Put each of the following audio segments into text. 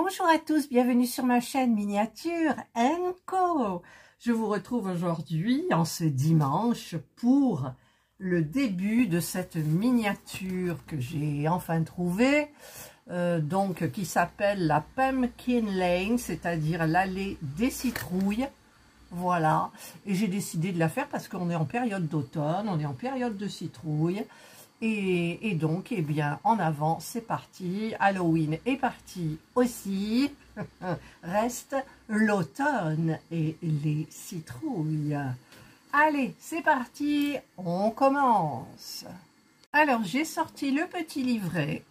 Bonjour à tous, bienvenue sur ma chaîne Miniature Co. Je vous retrouve aujourd'hui en ce dimanche pour le début de cette miniature que j'ai enfin trouvée, donc qui s'appelle la Pumpkin Lane, c'est-à-dire l'allée des citrouilles. Voilà, et j'ai décidé de la faire parce qu'on est en période d'automne, on est en période de citrouilles. Et donc, eh bien, en avant, c'est parti. Halloween est parti aussi. Reste l'automne et les citrouilles. Allez, c'est parti, on commence. Alors, j'ai sorti le petit livret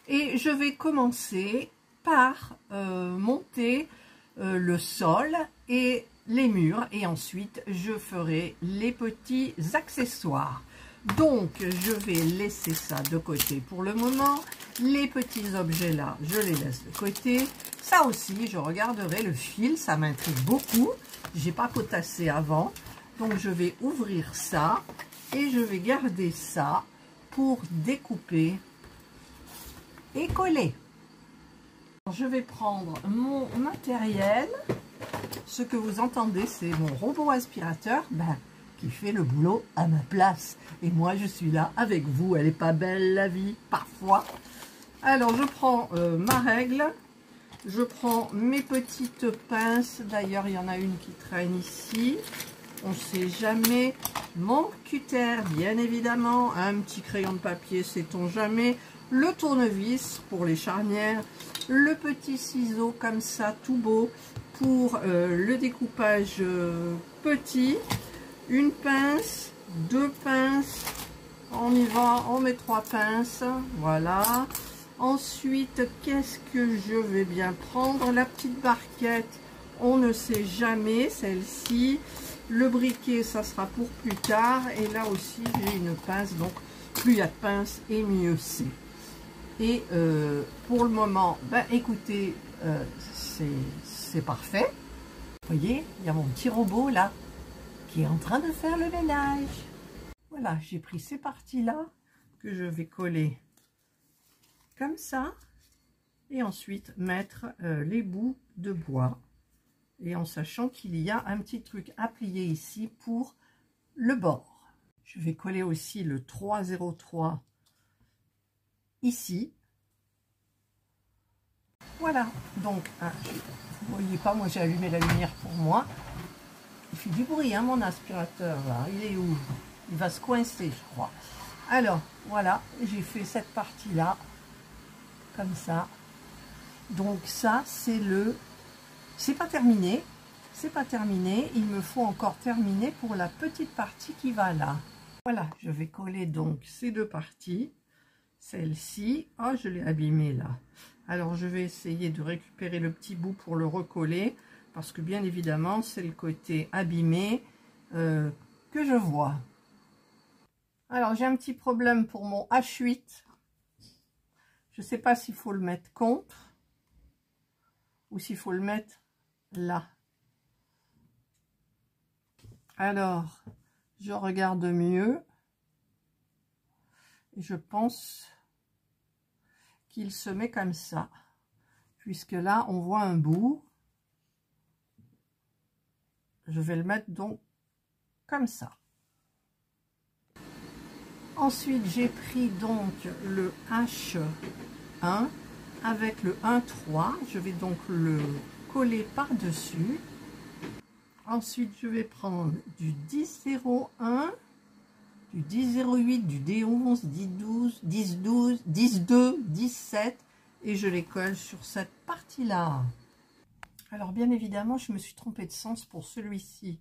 et je vais commencer par monter le sol et les murs. Et ensuite, je ferai les petits accessoires. Donc, je vais laisser ça de côté pour le moment. Les petits objets là, je les laisse de côté. Ça aussi, je regarderai le fil, ça m'intrigue beaucoup. J'ai pas potassé avant. Donc, je vais ouvrir ça et je vais garder ça pour découper et coller. Je vais prendre mon matériel. Ce que vous entendez, c'est mon robot aspirateur. Qui fait le boulot à ma place. Et moi, je suis là avec vous. Elle n'est pas belle, la vie, parfois. Alors, je prends ma règle. Je prends mes petites pinces. D'ailleurs, il y en a une qui traîne ici. On ne sait jamais. Mon cutter, bien évidemment. Un petit crayon de papier, sait-on jamais. Le tournevis pour les charnières. Le petit ciseau, comme ça, tout beau, pour le découpage petit. Une pince, deux pinces, on y va, on met trois pinces, voilà. Ensuite, qu'est-ce que je vais bien prendre? La petite barquette, on ne sait jamais, celle-ci. Le briquet, ça sera pour plus tard. Et là aussi, j'ai une pince, donc plus il y a de pinces et mieux c'est. Et pour le moment, écoutez, c'est parfait. Vous voyez, il y a mon petit robot là qui est en train de faire le ménage. Voilà, j'ai pris ces parties-là que je vais coller comme ça et ensuite mettre les bouts de bois et en sachant qu'il y a un petit truc à plier ici pour le bord. Je vais coller aussi le 303 ici. Voilà, donc vous voyez pas, moi j'ai allumé la lumière pour moi. Il fait du bruit, hein, mon aspirateur, là. Il est où? Il va se coincer, je crois. Alors, voilà, j'ai fait cette partie-là, comme ça. Donc ça, c'est le... C'est pas terminé. C'est pas terminé. Il me faut encore terminer pour la petite partie qui va là. Voilà, je vais coller donc ces deux parties. Celle-ci, oh, je l'ai abîmée là. Alors, je vais essayer de récupérer le petit bout pour le recoller. Parce que bien évidemment, c'est le côté abîmé que je vois. Alors, j'ai un petit problème pour mon H8. Je ne sais pas s'il faut le mettre contre ou s'il faut le mettre là. Alors, je regarde mieux. Et je pense qu'il se met comme ça. Puisque là, on voit un bout. Je vais le mettre donc comme ça. Ensuite, j'ai pris donc le H1 avec le 1,3. Je vais donc le coller par-dessus. Ensuite, je vais prendre du 10,01, du 10,08, du D11, 10,12, 10,12, 10,2, 17 et je les colle sur cette partie-là. Alors, bien évidemment, je me suis trompée de sens pour celui-ci.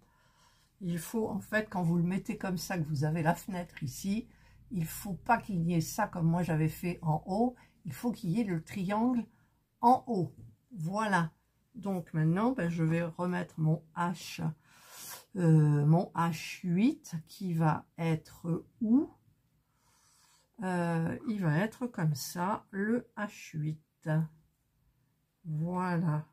Il faut, en fait, quand vous le mettez comme ça, que vous avez la fenêtre ici, il ne faut pas qu'il y ait ça comme moi j'avais fait en haut. Il faut qu'il y ait le triangle en haut. Voilà. Donc maintenant, je vais remettre mon H8 qui va être où? Il va être comme ça, le H8. Voilà.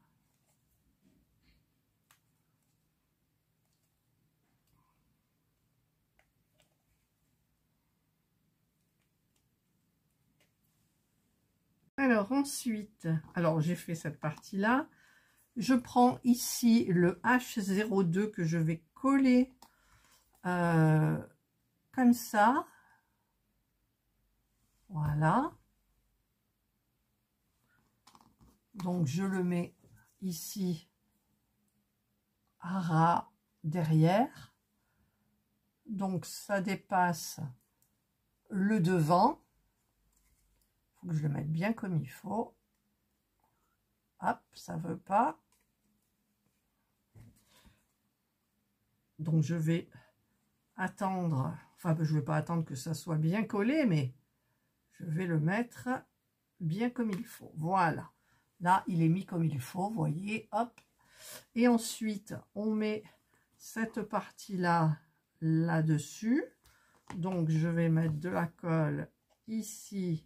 Alors ensuite, alors j'ai fait cette partie-là. Je prends ici le H02 que je vais coller comme ça. Voilà. Donc je le mets ici à ras derrière. Donc ça dépasse le devant. Il faut que je le mette bien comme il faut. Hop, ça veut pas. Donc je vais attendre, enfin je ne vais pas attendre que ça soit bien collé, mais je vais le mettre bien comme il faut. Voilà, là il est mis comme il faut, vous voyez, hop. Et ensuite on met cette partie là là-dessus. Donc je vais mettre de la colle ici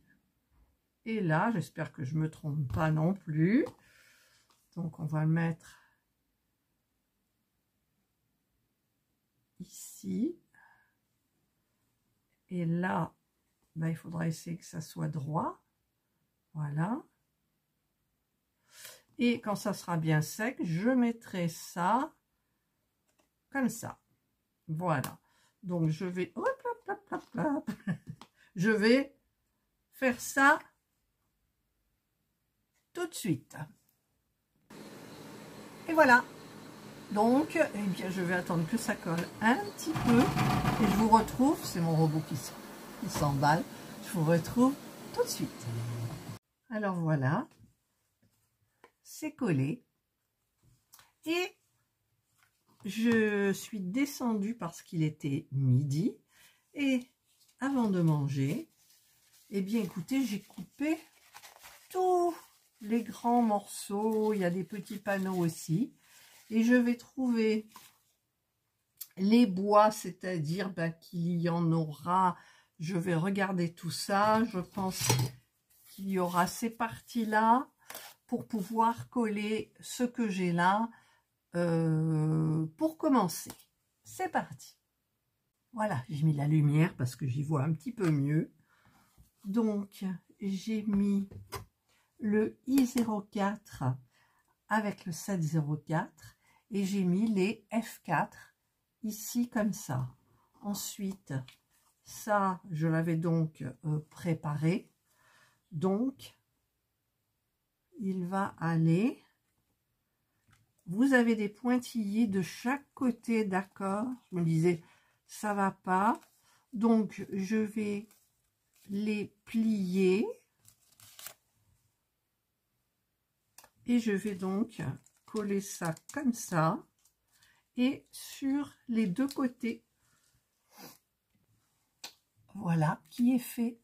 et là, j'espère que je ne me trompe pas non plus. Donc on va le mettre ici. Et là, ben, il faudra essayer que ça soit droit. Voilà. Et quand ça sera bien sec, je mettrai ça comme ça. Voilà. Donc je vais... Hop, hop, hop, hop, hop. Je vais faire ça tout de suite. Et voilà. Donc, eh bien, je vais attendre que ça colle un petit peu. Et je vous retrouve, c'est mon robot qui s'emballe. Je vous retrouve tout de suite. Alors voilà, c'est collé. Et je suis descendue parce qu'il était midi. Et avant de manger, eh bien écoutez, j'ai coupé tous les grands morceaux. Il y a des petits panneaux aussi. Et je vais trouver les bois, c'est-à-dire ben, qu'il y en aura. Je vais regarder tout ça. Je pense qu'il y aura ces parties-là pour pouvoir coller ce que j'ai là pour commencer. C'est parti. Voilà, j'ai mis la lumière parce que j'y vois un petit peu mieux. Donc, j'ai mis le I04 avec le 704 et j'ai mis les F4 ici comme ça. Ensuite, ça, je l'avais donc préparé. Donc, il va aller... Vous avez des pointillés de chaque côté, d'accord? Je me disais, ça va pas. Donc, je vais les plier. Et je vais donc coller ça comme ça. Et sur les deux côtés. Voilà, qui est fait.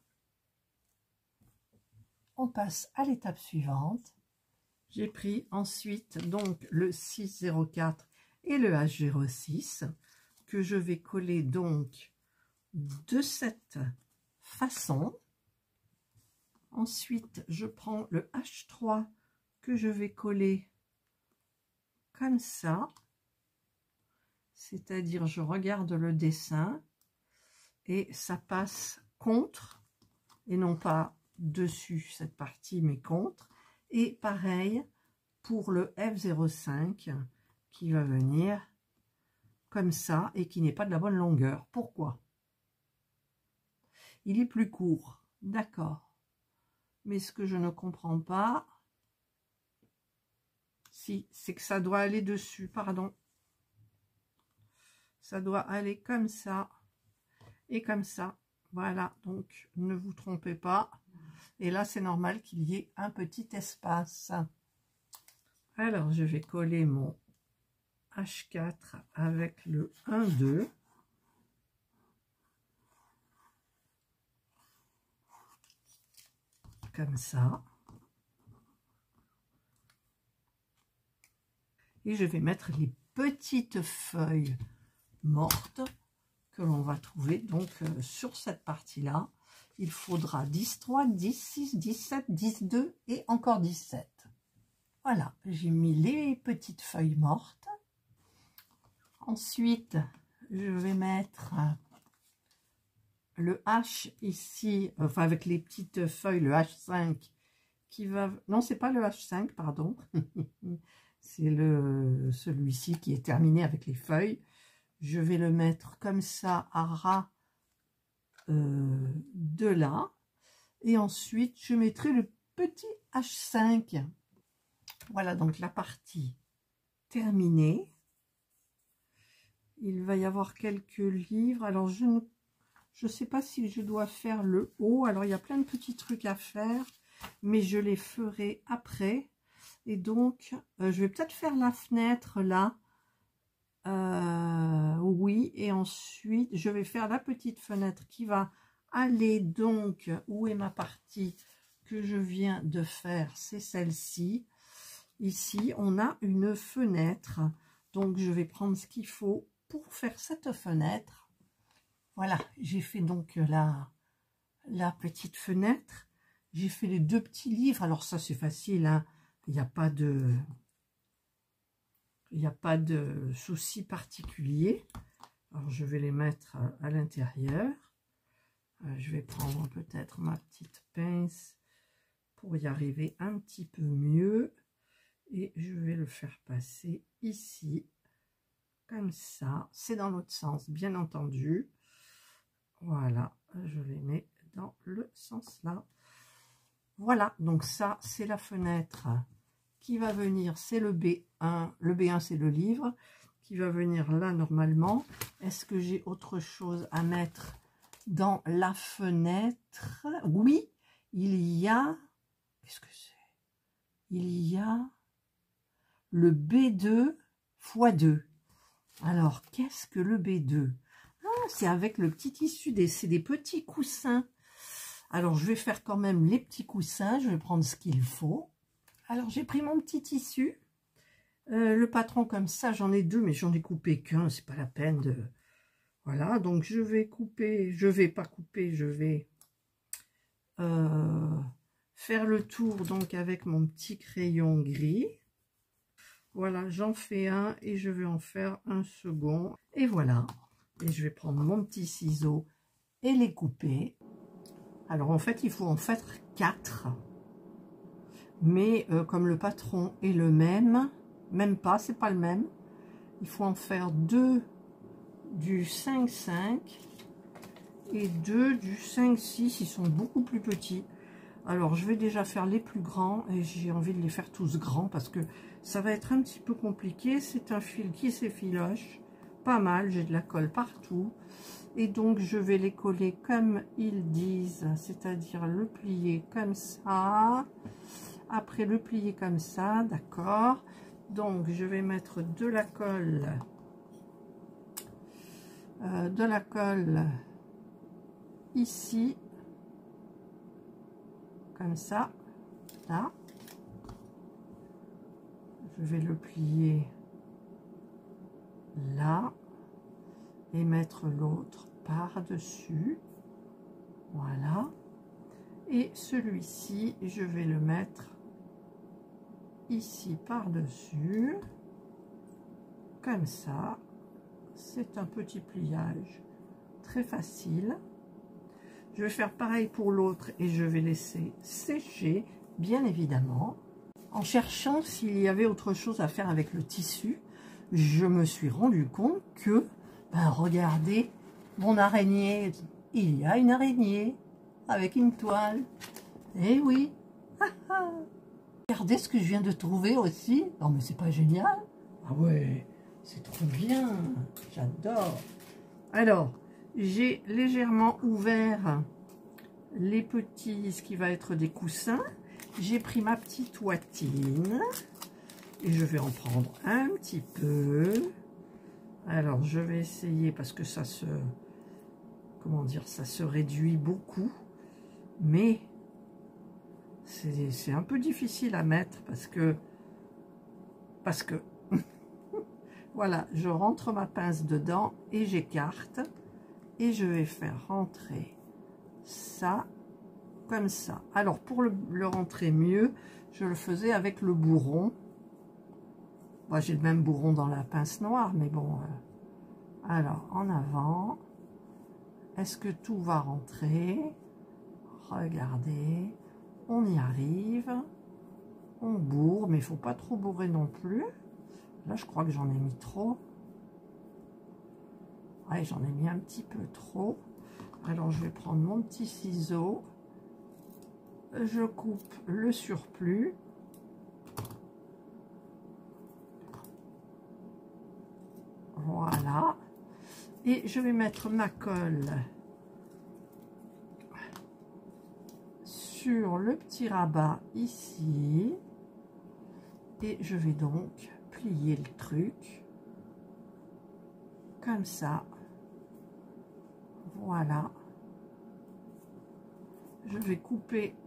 On passe à l'étape suivante. J'ai pris ensuite donc le 604 et le H06 que je vais coller donc de cette façon. Ensuite, je prends le H3 que je vais coller comme ça. C'est-à-dire, je regarde le dessin et ça passe contre et non pas dessus cette partie, mais contre. Et pareil pour le F05 qui va venir comme ça et qui n'est pas de la bonne longueur. Pourquoi? Il est plus court, d'accord. Mais ce que je ne comprends pas, si, c'est que ça doit aller dessus, pardon. Ça doit aller comme ça et comme ça. Voilà, donc ne vous trompez pas. Et là, c'est normal qu'il y ait un petit espace. Alors, je vais coller mon H4 avec le 1-2. Comme ça. Et je vais mettre les petites feuilles mortes que l'on va trouver donc sur cette partie-là. Il faudra 10-3, 10-6, 17, 10-2 et encore 17. Voilà, j'ai mis les petites feuilles mortes. Ensuite, je vais mettre le H ici, enfin avec les petites feuilles, le H5 qui va... Non, c'est pas le H5, pardon. C'est celui-ci qui est terminé avec les feuilles. Je vais le mettre comme ça à ras de là. Et ensuite, je mettrai le petit H5. Voilà donc la partie terminée. Il va y avoir quelques livres. Alors, je ne sais pas si je dois faire le haut. Alors, il y a plein de petits trucs à faire, mais je les ferai après. Et donc, je vais peut-être faire la fenêtre là. Oui, et ensuite, je vais faire la petite fenêtre qui va aller donc, où est ma partie que je viens de faire? C'est celle-ci. Ici, on a une fenêtre. Donc, je vais prendre ce qu'il faut pour faire cette fenêtre. Voilà, j'ai fait donc la petite fenêtre. J'ai fait les deux petits livres. Alors ça, c'est facile, hein. Il n'y a pas de souci particulier. Alors, je vais les mettre à l'intérieur. Je vais prendre peut-être ma petite pince pour y arriver un petit peu mieux. Et je vais le faire passer ici, comme ça. C'est dans l'autre sens, bien entendu. Voilà, je les mets dans le sens là. Voilà, donc ça, c'est la fenêtre qui va venir, c'est le B1. Le B1, c'est le livre qui va venir là normalement. Est-ce que j'ai autre chose à mettre dans la fenêtre? Oui, il y a... Qu'est-ce que c'est? Il y a le B2 x 2. Alors, qu'est-ce que le B2? Ah, c'est avec le petit tissu, c'est des petits coussins. Alors, je vais faire quand même les petits coussins. Je vais prendre ce qu'il faut. Alors, j'ai pris mon petit tissu. Le patron comme ça, j'en ai deux, mais j'en ai coupé qu'un. C'est pas la peine de... Voilà, donc je vais couper. Je vais pas couper, je vais faire le tour donc avec mon petit crayon gris. Voilà, j'en fais un et je vais en faire un second. Et voilà. Et je vais prendre mon petit ciseau et les couper. Alors en fait, il faut en faire 4. Mais comme le patron est le même pas, c'est pas le même. Il faut en faire 2 du 5,5 et 2 du 5,6. Ils sont beaucoup plus petits. Alors je vais déjà faire les plus grands et j'ai envie de les faire tous grands parce que ça va être un petit peu compliqué. C'est un fil qui s'effiloche pas mal, j'ai de la colle partout et donc je vais les coller comme ils disent, c'est-à-dire le plier comme ça, après le plier comme ça, d'accord. Donc je vais mettre de la colle ici comme ça, là. Je vais le plier là et mettre l'autre par-dessus. Voilà. Et celui-ci, je vais le mettre ici par-dessus. Comme ça. C'est un petit pliage très facile. Je vais faire pareil pour l'autre et je vais laisser sécher, bien évidemment. En cherchant s'il y avait autre chose à faire avec le tissu, je me suis rendu compte que, ben regardez, mon araignée, il y a une araignée avec une toile. Eh oui, regardez ce que je viens de trouver aussi. Non mais c'est pas génial? Ah ouais, c'est trop bien, j'adore. Alors, j'ai légèrement ouvert les petits, ce qui va être des coussins. J'ai pris ma petite ouatine et je vais en prendre un petit peu. Alors, je vais essayer parce que ça se, comment dire, ça se réduit beaucoup, mais c'est un peu difficile à mettre parce que voilà, je rentre ma pince dedans et j'écarte et je vais faire rentrer ça comme ça. Alors pour le rentrer mieux, je le faisais avec le bourron. Moi j'ai le même bourron dans la pince noire, mais bon. Alors en avant, est-ce que tout va rentrer? Regardez, on y arrive. On bourre, mais il ne faut pas trop bourrer non plus. Là, je crois que j'en ai mis trop. Ouais, j'en ai mis un petit peu trop. Alors, je vais prendre mon petit ciseau. Je coupe le surplus. Voilà. Et je vais mettre ma colle sur le petit rabat ici. Et je vais donc plier le truc. Comme ça. Voilà. Je vais couper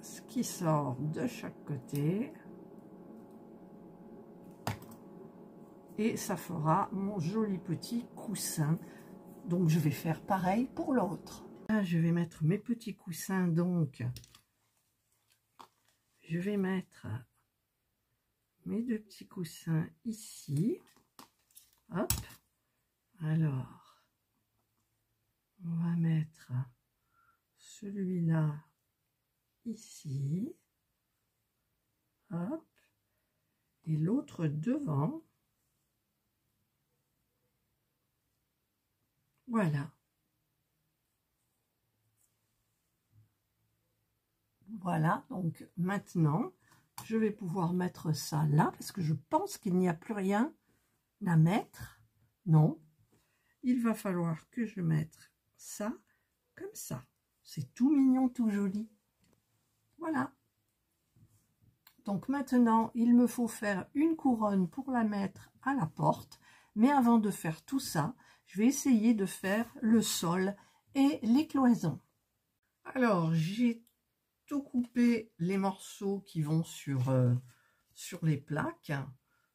ce qui sort de chaque côté. Et ça fera mon joli petit coussin. Donc je vais faire pareil pour l'autre. Là, je vais mettre mes petits coussins. Donc je vais mettre mes deux petits coussins ici. Hop. Alors, on va mettre celui-là ici. Hop. Et l'autre devant. Voilà. Voilà, donc maintenant, je vais pouvoir mettre ça là, parce que je pense qu'il n'y a plus rien à mettre. Non, il va falloir que je mette ça comme ça. C'est tout mignon, tout joli. Voilà. Donc maintenant, il me faut faire une couronne pour la mettre à la porte. Mais avant de faire tout ça, je vais essayer de faire le sol et les cloisons. Alors, j'ai tout coupé les morceaux qui vont sur les plaques.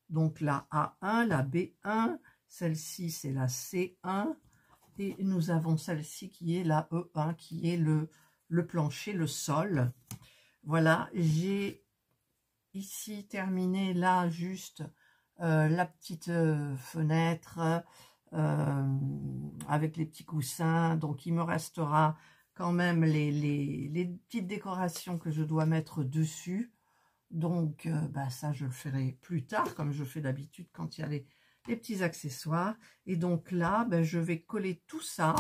Donc la A1, la B1, celle-ci c'est la C1. Et nous avons celle-ci qui est la E1, qui est le plancher, le sol. Voilà, j'ai ici terminé là juste la petite fenêtre avec les petits coussins. Donc il me restera quand même les petites décorations que je dois mettre dessus. Donc ça je le ferai plus tard comme je fais d'habitude quand il y a les petits accessoires. Et donc là je vais coller tout ça.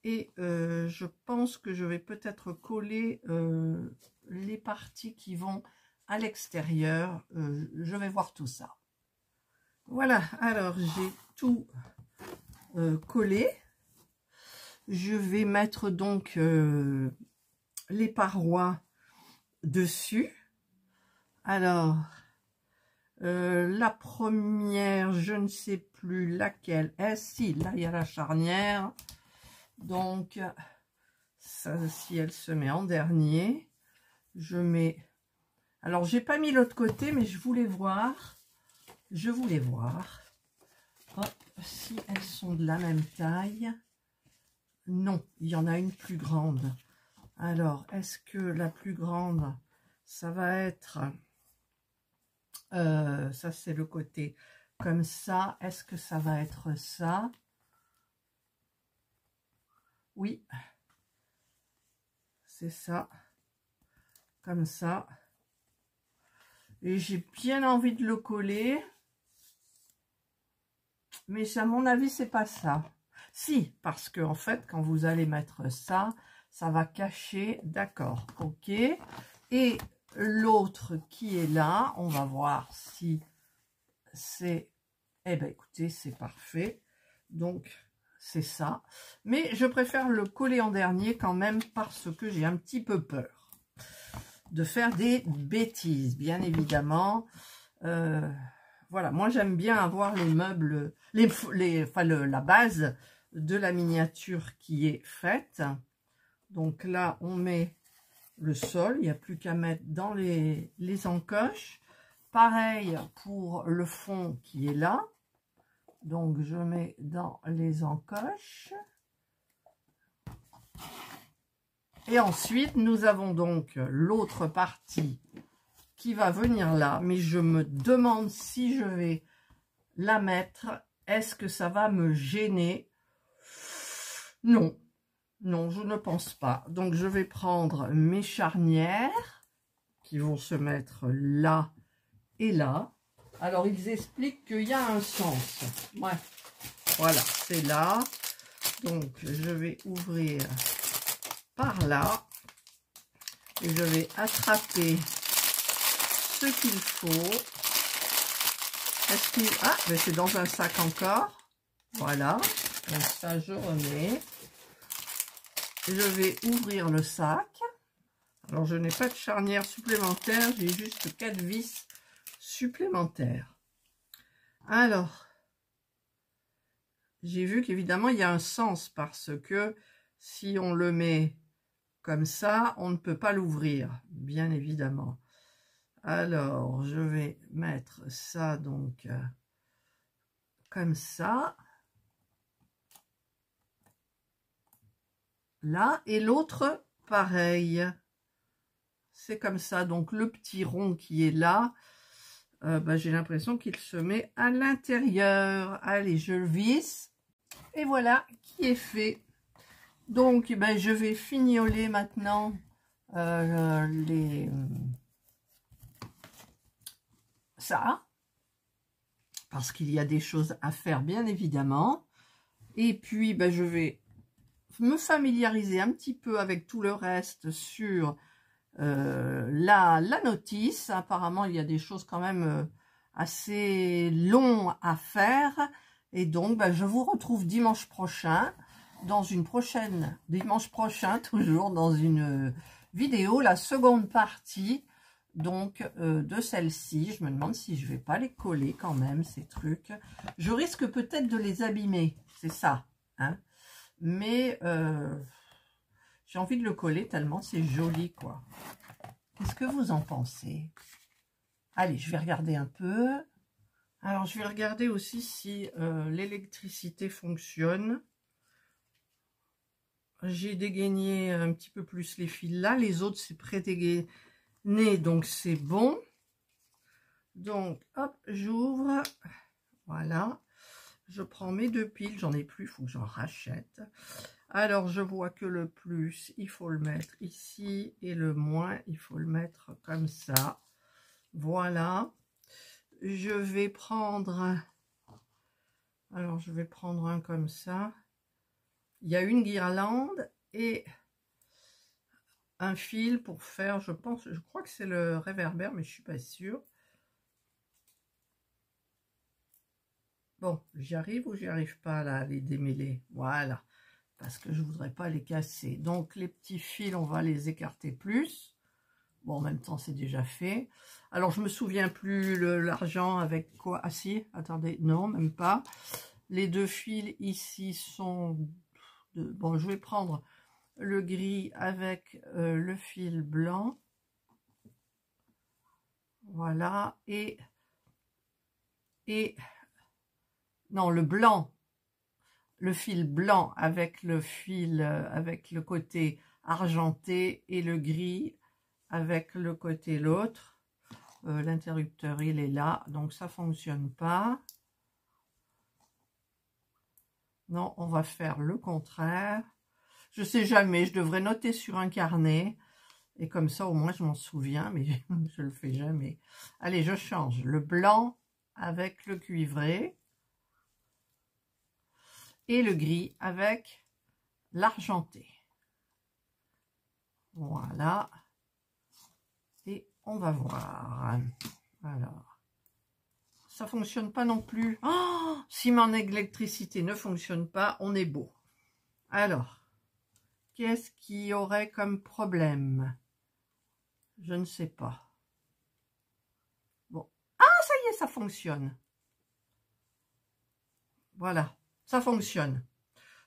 Et je pense que je vais peut-être coller les parties qui vont à l'extérieur. Je vais voir tout ça. Voilà, alors j'ai tout collé. Je vais mettre donc les parois dessus. Alors, la première, je ne sais plus laquelle est. Si, là il y a la charnière. Donc, ça, si elle se met en dernier, je mets... Alors, j'ai pas mis l'autre côté, mais je voulais voir. Hop, si elles sont de la même taille. Non, il y en a une plus grande. Alors, est-ce que la plus grande, ça va être... ça, c'est le côté comme ça. Est-ce que ça va être ça? Oui, c'est ça, comme ça. Et j'ai bien envie de le coller, mais à mon avis, c'est pas ça. Si, parce que en fait, quand vous allez mettre ça, ça va cacher, d'accord, ok. Et l'autre qui est là, on va voir si c'est... Eh bien, écoutez, c'est parfait. Donc... c'est ça, mais je préfère le coller en dernier quand même parce que j'ai un petit peu peur de faire des bêtises, bien évidemment. Voilà, moi j'aime bien avoir les meubles, la base de la miniature qui est faite. Donc là, on met le sol, il n'y a plus qu'à mettre dans les encoches. Pareil pour le fond qui est là. Donc, je mets dans les encoches. Et ensuite, nous avons donc l'autre partie qui va venir là. Mais je me demande si je vais la mettre. Est-ce que ça va me gêner? Non. Non, je ne pense pas. Donc, je vais prendre mes charnières. qui vont se mettre là et là. Alors, ils expliquent qu'il y a un sens. Ouais. Voilà, c'est là. Donc, je vais ouvrir par là. Et je vais attraper ce qu'il faut. Est-ce qu'il... Ah, mais c'est dans un sac encore. Voilà. Donc ça, je remets. Je vais ouvrir le sac. Alors, je n'ai pas de charnière supplémentaire. J'ai juste 4 vis supplémentaires. Alors, j'ai vu qu'évidemment, il y a un sens parce que si on le met comme ça, on ne peut pas l'ouvrir, bien évidemment. Alors, je vais mettre ça donc comme ça. Là, et l'autre, pareil. C'est comme ça. Donc, le petit rond qui est là, j'ai l'impression qu'il se met à l'intérieur. Allez, je le visse. Et voilà qui est fait. Donc, je vais fignoler maintenant ça. Parce qu'il y a des choses à faire, bien évidemment. Et puis, je vais me familiariser un petit peu avec tout le reste sur la notice. Apparemment, il y a des choses quand même assez longues à faire. Et donc, je vous retrouve dimanche prochain, dimanche prochain, toujours dans une vidéo, la seconde partie, donc, de celle-ci. Je me demande si je vais pas les coller quand même, ces trucs. Je risque peut-être de les abîmer, c'est ça, hein. Mais j'ai envie de le coller tellement c'est joli, quoi. Qu'est-ce que vous en pensez? Allez, je vais regarder un peu. Alors, je vais regarder aussi si l'électricité fonctionne. J'ai dégainé un petit peu plus les fils là. Les autres, c'est pré-dégainé, donc c'est bon. Donc, hop, j'ouvre. Voilà. Je prends mes 2 piles. J'en ai plus, il faut que j'en rachète. Alors, je vois que le plus, il faut le mettre ici. Et le moins, il faut le mettre comme ça. Voilà. Je vais prendre... Alors, je vais prendre un comme ça. Il y a une guirlande et un fil pour faire, je crois que c'est le réverbère, mais je suis pas sûre. Bon, j'y arrive ou j'y arrive pas là, à les démêler. Voilà, parce que je voudrais pas les casser. Donc, les petits fils, on va les écarter plus. Bon, en même temps, c'est déjà fait. Alors, je me souviens plus l'argent avec quoi. Ah si, attendez, non, même pas. Les 2 fils ici sont... Bon, je vais prendre le gris avec le fil blanc. Voilà. Et non, le blanc. Le fil blanc avec le fil, avec le côté argenté et le gris avec le côté l'autre. L'interrupteur, il est là, donc ça fonctionne pas. Non, on va faire le contraire. Je sais jamais, je devrais noter sur un carnet. Et comme ça, au moins, je m'en souviens, mais je le fais jamais. Allez, je change. Le blanc avec le cuivré. Et le gris avec l'argenté. Voilà. Et on va voir. Alors. Ça fonctionne pas non plus. Oh, si mon électricité ne fonctionne pas, on est beau. Alors, qu'est-ce qu'il y aurait comme problème? Je ne sais pas. Bon. Ah, ça y est, ça fonctionne. Voilà, ça fonctionne.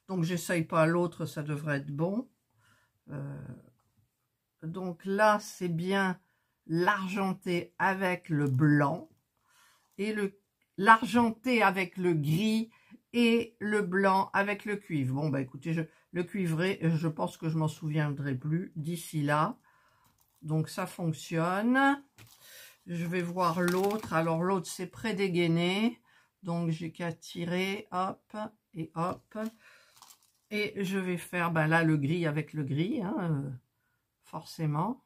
Donc, j'essaye pas l'autre, ça devrait être bon. Donc là, c'est bien l'argenté avec le blanc. Et l'argenté avec le gris et le blanc avec le cuivre. Bon, écoutez, le cuivré, je pense que je m'en souviendrai plus d'ici là. Donc, ça fonctionne. Je vais voir l'autre. Alors, l'autre, c'est pré-dégainé. Donc, j'ai qu'à tirer, hop, et hop. Et je vais faire, là, le gris avec le gris, hein, forcément.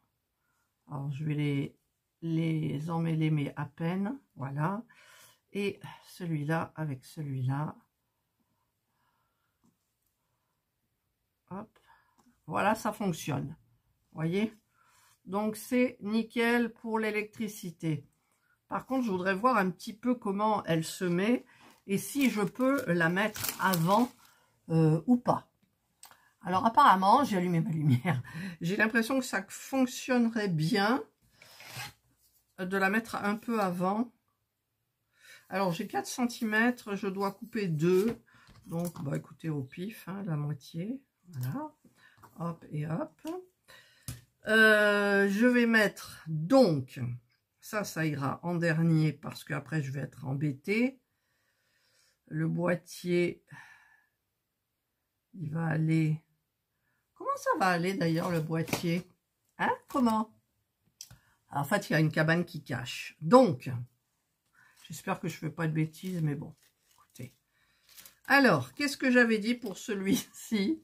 Alors, je vais les emmêler, mais à peine. Voilà. Et celui-là avec celui-là. Hop. Voilà, ça fonctionne. Voyez? Donc, c'est nickel pour l'électricité. Par contre, je voudrais voir un petit peu comment elle se met et si je peux la mettre avant ou pas. Alors, apparemment, j'ai allumé ma lumière. J'ai l'impression que ça fonctionnerait bien de la mettre un peu avant. Alors, j'ai 4 cm, je dois couper 2. Donc, bah, écoutez, au pif, hein, la moitié. Voilà. Hop et hop. Je vais mettre, donc, ça ira en dernier parce qu'après, je vais être embêtée. Le boîtier, il va aller... Comment ça va aller, d'ailleurs, le boîtier? Hein? Comment? En fait, il y a une cabane qui cache. Donc... J'espère que je ne fais pas de bêtises, mais bon, écoutez. Alors, qu'est-ce que j'avais dit pour celui-ci?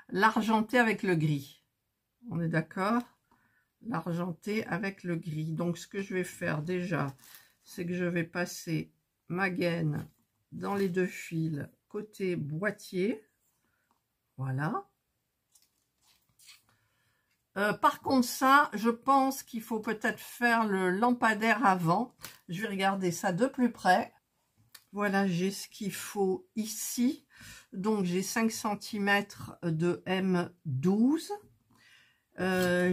L'argenté avec le gris. On est d'accord? L'argenté avec le gris. Donc, ce que je vais faire déjà, c'est que je vais passer ma gaine dans les 2 fils côté boîtier. Voilà. Par contre, ça, je pense qu'il faut peut-être faire le lampadaire avant. Je vais regarder ça de plus près. Voilà, j'ai ce qu'il faut ici. Donc, j'ai 5 cm de M12.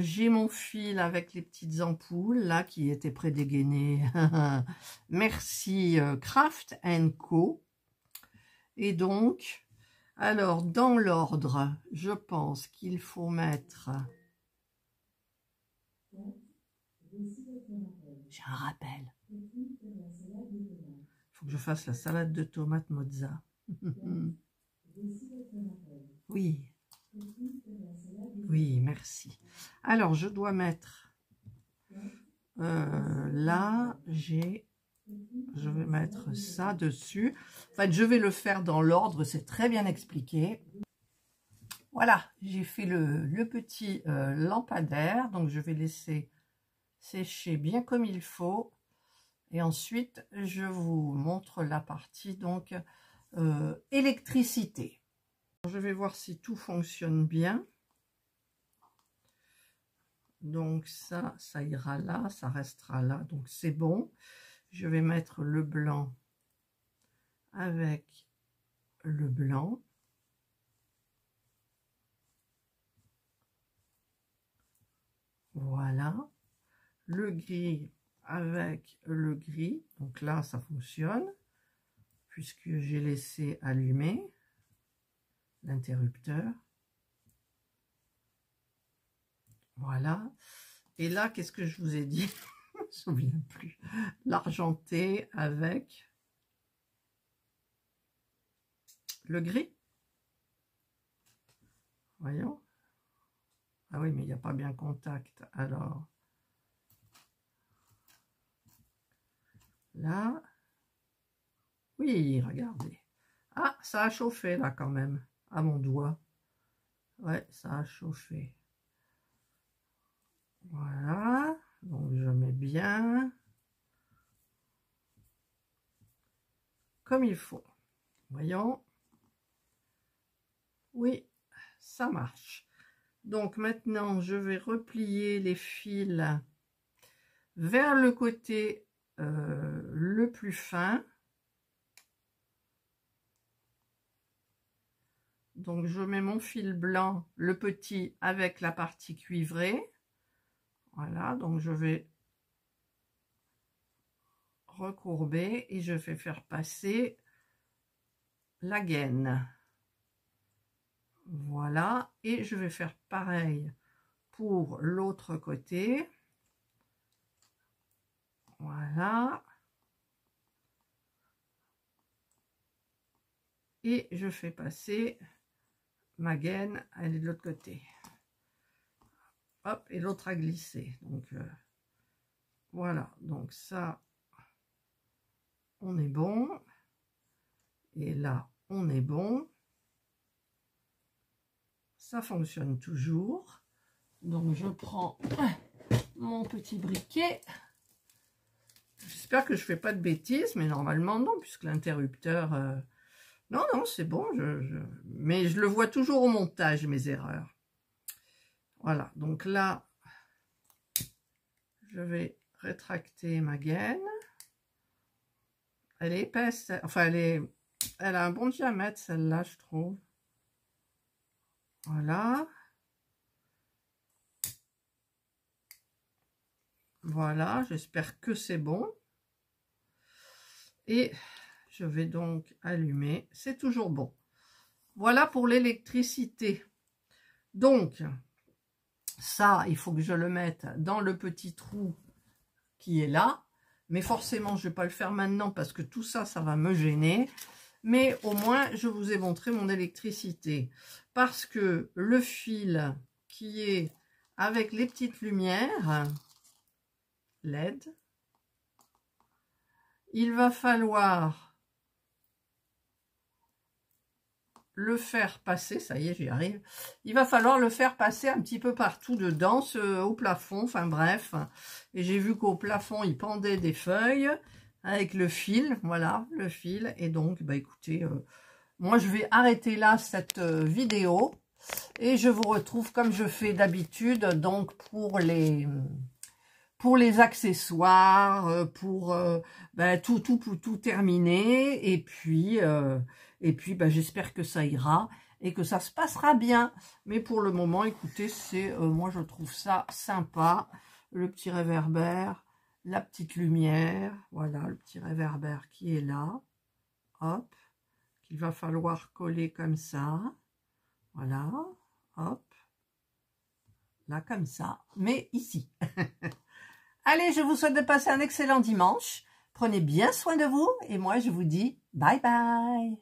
J'ai mon fil avec les petites ampoules, là, qui étaient prédégainées. Merci, Craft & Co. Et donc, alors, dans l'ordre, je pense qu'il faut mettre... J'ai un rappel. Il faut que je fasse la salade de tomates mozza. Oui. Oui, merci. Alors, je dois mettre... là, je vais mettre ça dessus. En fait, je vais le faire dans l'ordre. C'est très bien expliqué. Voilà, j'ai fait le petit lampadaire. Donc, je vais laisser sécher bien comme il faut. Et ensuite, je vous montre la partie donc électricité. Je vais voir si tout fonctionne bien. Donc ça ira là, ça restera là. Donc c'est bon. Je vais mettre le blanc avec le blanc. Voilà. Le gris avec le gris. Donc là, ça fonctionne. Puisque j'ai laissé allumer l'interrupteur. Voilà. Et là, qu'est-ce que je vous ai dit? Je ne me souviens plus. L'argenté avec le gris. Voyons. Ah oui, mais il n'y a pas bien contact. Alors, là. Oui, regardez. Ah, ça a chauffé là quand même, à mon doigt. Ouais, ça a chauffé. Voilà, donc je mets bien comme il faut. Voyons. Oui, ça marche. Donc maintenant, je vais replier les fils vers le côté le plus fin. Donc je mets mon fil blanc, le petit, avec la partie cuivrée. Voilà, donc je vais recourber et je vais faire passer la gaine. Voilà, et je vais faire pareil pour l'autre côté. Voilà. Et je fais passer ma gaine, elle est de l'autre côté. Hop, et l'autre a glissé. Donc, voilà. Donc ça, on est bon. Et là, on est bon. Ça fonctionne toujours. Donc, je prends mon petit briquet. J'espère que je fais pas de bêtises, mais normalement non, puisque l'interrupteur... Non, non, c'est bon, mais je le vois toujours au montage, mes erreurs. Voilà, donc là, je vais rétracter ma gaine. Elle est épaisse, enfin elle a un bon diamètre celle-là, je trouve. Voilà. Voilà, j'espère que c'est bon. Et je vais donc allumer, c'est toujours bon. Voilà pour l'électricité. Donc, ça, il faut que je le mette dans le petit trou qui est là. Mais forcément, je ne vais pas le faire maintenant parce que tout ça, ça va me gêner. Mais au moins, je vous ai montré mon électricité. Parce que le fil qui est avec les petites lumières LED, il va falloir le faire passer, ça y est, j'y arrive. Il va falloir le faire passer un petit peu partout dedans, au plafond, enfin bref. Et j'ai vu qu'au plafond, il pendait des feuilles avec le fil, voilà, le fil. Et donc, bah écoutez, moi je vais arrêter là cette vidéo et je vous retrouve comme je fais d'habitude, donc pour les accessoires, pour tout terminer. Et puis bah, j'espère que ça ira et que ça se passera bien. Mais pour le moment, écoutez, moi je trouve ça sympa. Le petit réverbère, la petite lumière, voilà, le petit réverbère qui est là. Hop, qu'il va falloir coller comme ça. Voilà, hop. Là, comme ça, mais ici. Allez, je vous souhaite de passer un excellent dimanche. Prenez bien soin de vous et moi, je vous dis bye bye.